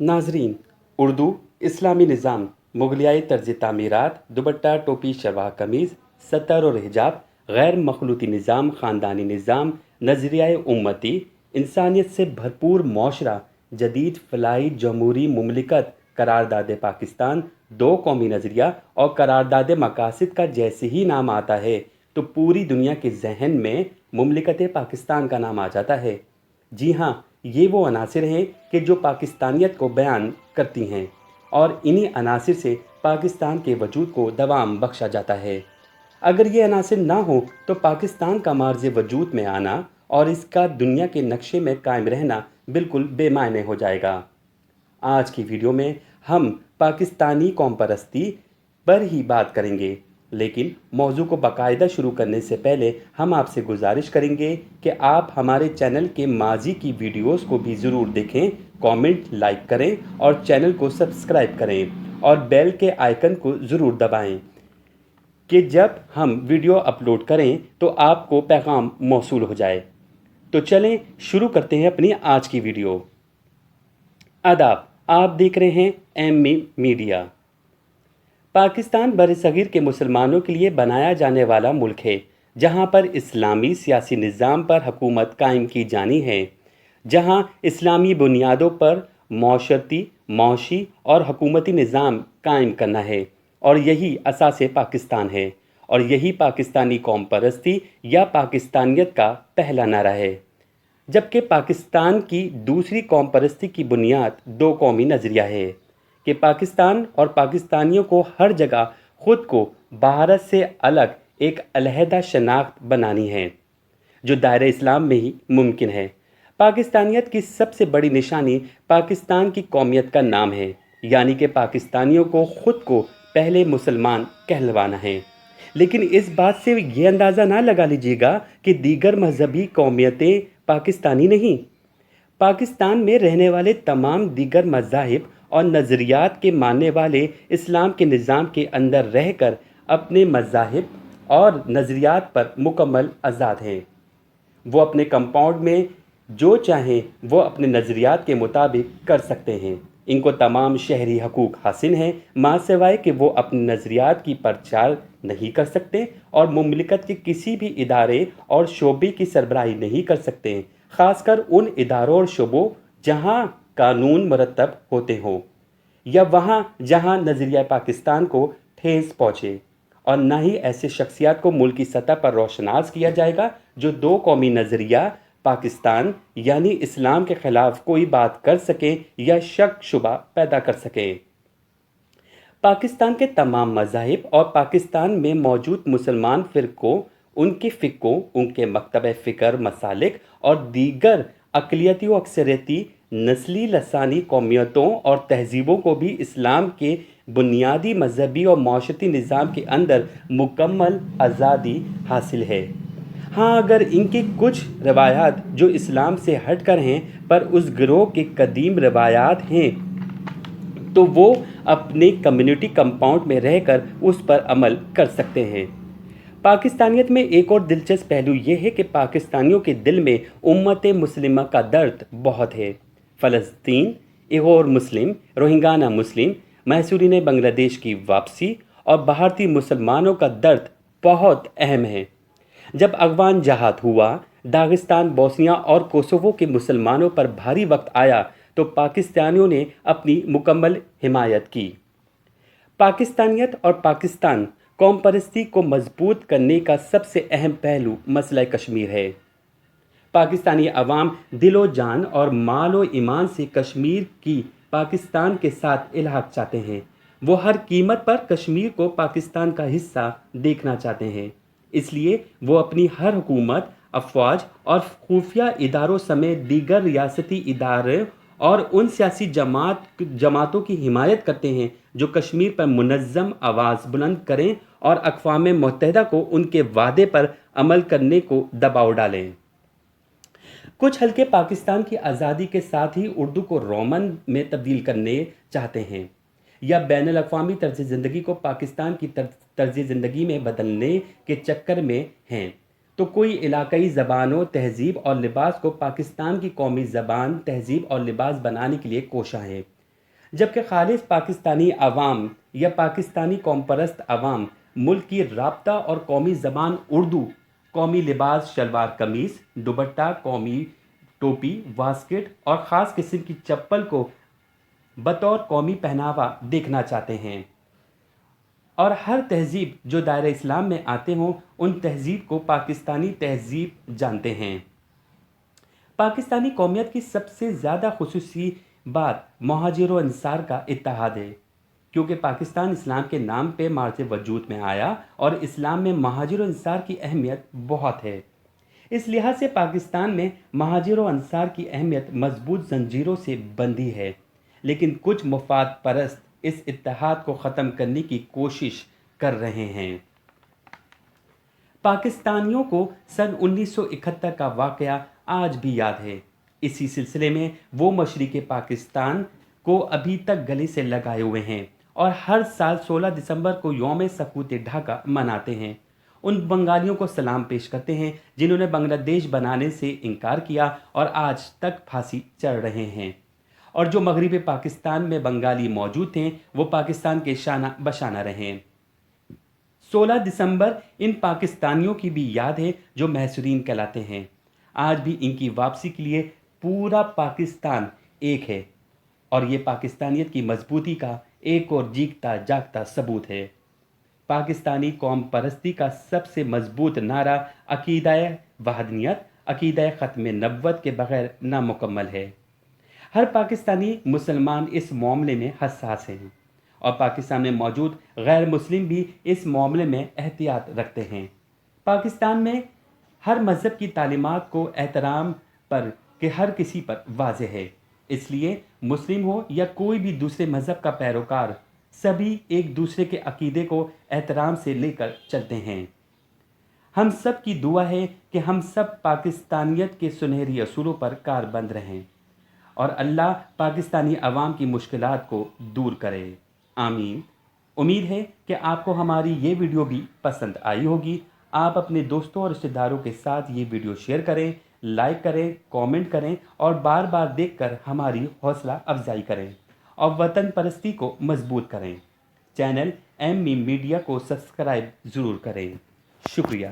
नाजरीन, उर्दू, इस्लामी निज़ाम, मुगलियाई तर्ज तामीरात, दुपट्टा, टोपी, शलवार कमीज़, सतर और हिजाब, गैर मखलूती निज़ाम, ख़ानदानी निज़ाम, नज़रियाए उम्मती, इंसानियत से भरपूर मुआशरा, जदीद फ़लाई जमहूरी मुमलिकत, करारदाद पाकिस्तान, दो कौमी नज़रिया और करारदाद मकासद का जैसे ही नाम आता है तो पूरी दुनिया के जहन में मुमलिकत पाकिस्तान का नाम आ जाता है। जी हाँ, ये वो अनासिर हैं कि जो पाकिस्तानियत को बयान करती हैं और इन्हीं अनासिर से पाकिस्तान के वजूद को दवाम बख्शा जाता है। अगर ये अनासिर ना हो तो पाकिस्तान का मार्ज़ वजूद में आना और इसका दुनिया के नक्शे में कायम रहना बिल्कुल बेमायने हो जाएगा। आज की वीडियो में हम पाकिस्तानी कौम परस्ती पर ही बात करेंगे, लेकिन मौजू को बाकायदा शुरू करने से पहले हम आपसे गुजारिश करेंगे कि आप हमारे चैनल के माजी की वीडियोस को भी ज़रूर देखें, कमेंट, लाइक करें और चैनल को सब्सक्राइब करें और बेल के आइकन को ज़रूर दबाएं कि जब हम वीडियो अपलोड करें तो आपको पैगाम मौसूल हो जाए। तो चलें शुरू करते हैं अपनी आज की वीडियो। आदाब, आप देख रहे हैं एम मीडिया। पाकिस्तान बरसगीर के मुसलमानों के लिए बनाया जाने वाला मुल्क है, जहां पर इस्लामी सियासी निज़ाम पर हुकूमत कायम की जानी है, जहां इस्लामी बुनियादों पर मौशरती, मौशी और हुकूमती निज़ाम कायम करना है और यही असास पाकिस्तान है और यही पाकिस्तानी कौम परस्ती या पाकिस्तानियत का पहला नारा है। जबकि पाकिस्तान की दूसरी कौम परस्ती की बुनियाद दो कौमी नज़रिया है कि पाकिस्तान और पाकिस्तानियों को हर जगह ख़ुद को भारत से अलग एक अलहदा शनाख्त बनानी है, जो दायरे इस्लाम में ही मुमकिन है। पाकिस्तानियत की सबसे बड़ी निशानी पाकिस्तान की कौमियत का नाम है, यानी कि पाकिस्तानियों को ख़ुद को पहले मुसलमान कहलवाना है। लेकिन इस बात से ये अंदाज़ा ना लगा लीजिएगा कि दीगर मजहबी कौमियतें पाकिस्तानी नहीं। पाकिस्तान में रहने वाले तमाम दीगर मज़ाहिब और नज़रियात के मानने वाले इस्लाम के निज़ाम के अंदर रहकर अपने मज़ाहिब और नज़रियात पर मुकम्मल आज़ाद हैं। वो अपने कंपाउंड में जो चाहें वो अपने नज़रियात के मुताबिक कर सकते हैं। इनको तमाम शहरी हकूक़ हासिल हैं, माँ सिवाय कि वो अपने नज़रियात की प्रचार नहीं कर सकते और मुमलिकत के किसी भी इदारे और शोबे की सरबराही नहीं कर सकते, ख़ासकर उन इदारों और शोबों जहाँ कानून मुरतब होते हों या वहाँ जहाँ नज़रिया पाकिस्तान को ठेस पहुँचे, और ना ही ऐसे शख्सियात को मुल्क की सतह पर रोशनास किया जाएगा जो दो कौमी नज़रिया पाकिस्तान यानी इस्लाम के ख़िलाफ़ कोई बात कर सकें या शक शुबा पैदा कर सकें। पाकिस्तान के तमाम मज़ाहिब और पाकिस्तान में मौजूद मुसलमान फ़िरक़ों, उनके फ़िक़ों, उनके मकतब फ़िक्र, मसालिक और दीगर अक़लियती व अक्सरियती नस्ली लसानी कौमियतों और तहज़ीबों को भी इस्लाम के बुनियादी मजहबी और माशरती निज़ाम के अंदर मुकम्मल आज़ादी हासिल है। हाँ, अगर इनकी कुछ रवायात जो इस्लाम से हट कर हैं पर उस गिरोह के कदीम रवायात हैं तो वो अपने कम्युनिटी कंपाउंड में रहकर उस पर अमल कर सकते हैं। पाकिस्तानियत में एक और दिलचस्प पहलू ये है कि पाकिस्तानियों के दिल में उम्मत मुस्लिमा का दर्द बहुत है। फ़लस्तीन, इगोर मुस्लिम, रोहिंग्याना मुस्लिम, महसूरीन बांग्लादेश की वापसी और भारतीय मुसलमानों का दर्द बहुत अहम है। जब अफ़गान जहाद हुआ, दागिस्तान, बोस्निया और कोसोवो के मुसलमानों पर भारी वक्त आया तो पाकिस्तानियों ने अपनी मुकम्मल हिमायत की। पाकिस्तानियत और पाकिस्तान कौम परस्ती को मजबूत करने का सबसे अहम पहलू मसला कश्मीर है। पाकिस्तानी अवाम दिलो जान और मालो ईमान से कश्मीर की पाकिस्तान के साथ इल्हाक चाहते हैं। वो हर कीमत पर कश्मीर को पाकिस्तान का हिस्सा देखना चाहते हैं। इसलिए वो अपनी हर हुकूमत, अफवाज और खुफिया इदारों समेत दीगर रियासती इदारे और उन सियासी जमातों की हिमायत करते हैं जो कश्मीर पर मुनज़्ज़म आवाज़ बुलंद करें और अक़वाम मुत्तहिदा को उनके वादे पर अमल करने को दबाव डालें। कुछ हल्के पाकिस्तान की आज़ादी के साथ ही उर्दू को रोमन में तब्दील करने चाहते हैं या बैनुल अक़वामी तर्ज ज़िंदगी को पाकिस्तान की तर्ज ज़िंदगी में बदलने के चक्कर में हैं, तो कोई इलाकाई ज़बानों, तहज़ीब और लिबास को पाकिस्तान की कौमी ज़बान, तहज़ीब और लिबास बनाने के लिए कोशा है। جبکہ خالص پاکستانی عوام یا پاکستانی قوم پرست عوام ملک کی رابطہ اور قومی زبان اردو، قومی لباس شلوار قمیص، دوپٹہ، قومی ٹوپی، واسکٹ اور خاص قسم کی چپل کو بطور قومی پہناوا دیکھنا چاہتے ہیں، اور ہر تہذیب جو دائرہ اسلام میں آتے ہوں ان تہذیب کو پاکستانی تہذیب جانتے ہیں۔ پاکستانی قومیت کی سب سے زیادہ خصوصی بات مہاجر و انصار کا اتحاد ہے، کیونکہ پاکستان اسلام کے نام پہ مارچ وجود میں آیا اور اسلام میں مہاجر و انصار کی اہمیت بہت ہے۔ اس لحاظ سے پاکستان میں مہاجر و انصار کی اہمیت مضبوط زنجیروں سے بندھی ہے، لیکن کچھ مفاد پرست اس اتحاد کو ختم کرنے کی کوشش کر رہے ہیں۔ پاکستانیوں کو سن 1971 کا واقعہ آج بھی یاد ہے۔ اسی سلسلے میں وہ مشرق پاکستان کو ابھی تک گلے سے لگائے ہوئے ہیں اور ہر سال 16 دسمبر کو یوم سقوط ڈھاکہ مناتے ہیں۔ ان بنگالیوں کو سلام پیش کرتے ہیں جنہوں نے بنگلہ دیش بنانے سے انکار کیا اور آج تک پھانسی چڑھ رہے ہیں، اور جو مغربی پاکستان میں بنگالی موجود تھے وہ پاکستان کے شانہ بشانہ رہے۔ 16 دسمبر ان پاکستانیوں کی بھی یاد ہے جو محصورین کہلاتے ہیں۔ آج بھی ان کی واپسی کے لیے پورا پاکستان ایک ہے، اور یہ پاکستانیت کی مضبوطی کا ایک اور جیتا جاگتا ثبوت ہے۔ پاکستانی قوم پرستی کا سب سے مضبوط نعرہ عقیدہ وحدانیت، عقیدہ ختم نبوت کے بغیر نامکمل ہے۔ ہر پاکستانی مسلمان اس معاملے میں حساس ہیں، اور پاکستان میں موجود غیر مسلم بھی اس معاملے میں احتیاط رکھتے ہیں۔ پاکستان میں ہر مذہب کی تعلیمات کو احترام پر کہ ہر کسی پر واضح ہے، اس لیے مسلم ہو یا کوئی بھی دوسرے مذہب کا پیروکار، سبھی ایک دوسرے کے عقیدے کو احترام سے لے کر چلتے ہیں۔ ہم سب کی دعا ہے کہ ہم سب پاکستانیت کے سنہری اصولوں پر کاربند رہیں، اور اللہ پاکستانی عوام کی مشکلات کو دور کرے۔ آمین۔ امید ہے کہ آپ کو ہماری یہ ویڈیو بھی پسند آئی ہوگی۔ آپ اپنے دوستوں اور رشتہ داروں کے ساتھ یہ ویڈیو شیئر کریں، لائک کریں، کامنٹ کریں اور بار بار دیکھ کر ہماری حوصلہ افزائی کریں اور وطن پرستی کو مضبوط کریں۔ چینل ایم میڈیا کو سبسکرائب ضرور کریں۔ شکریہ۔